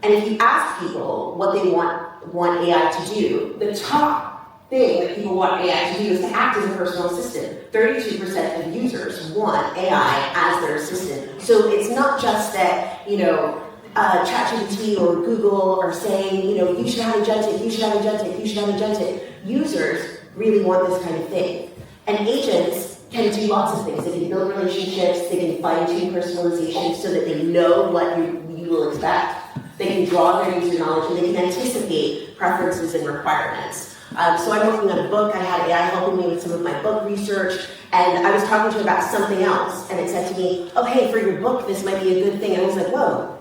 And if you ask people what they want AI to do, the top thing that people want AI to do is to act as a personal assistant. 32% of users want AI as their assistant. So it's not just that, ChatGPT or Google are saying, you should have agentic, you should have agentic, you should have agentic. Users really want this kind of thing. And agents can do lots of things. They can build relationships, they can fine-tune personalization so that they know what you will expect. They can draw their user knowledge, and they can anticipate preferences and requirements. So I'm working on a book. I had AI helping me with some of my book research, and I was talking to it about something else, and it said to me, oh, hey, for your book, this might be a good thing. And I was like, whoa,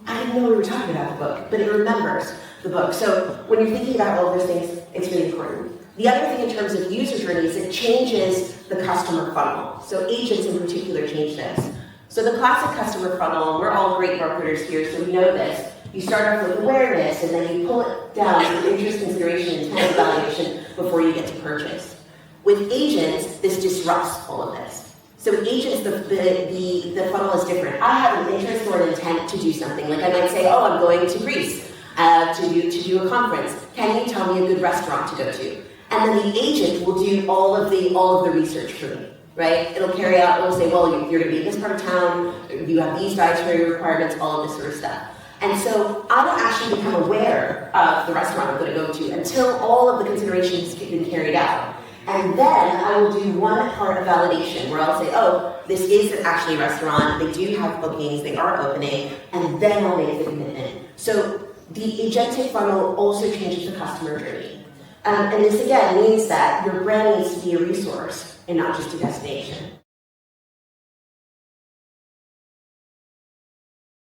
I didn't know we were talking about the book, but it remembers the book. So when you're thinking about all those things, it's really important. The other thing in terms of user journeys, it changes the customer funnel. So agents in particular change this. So the classic customer funnel, we're all great marketers here, so we know this. You start off with awareness, and then you pull it down to interest, consideration, intent, evaluation before you get to purchase. With agents, this disrupts all of this. So with agents, the funnel is different. I have an interest or an intent to do something. Like I might say, oh, I'm going to Greece to do a conference. Can you tell me a good restaurant to go to? And then the agent will do all of the research for me, right? It'll carry out, it'll say, well, you're going to be in this part of town, you have these dietary requirements, all of this sort of stuff. And so I don't actually become aware of the restaurant I'm going to go to until all of the considerations have been carried out. And then I will do one part of validation where I'll say, oh, this is actually a restaurant, they do have bookings, they are opening, and then I'll make the commitment. So the agentic funnel also changes the customer journey. And this again means that your brand needs to be a resource and not just a destination.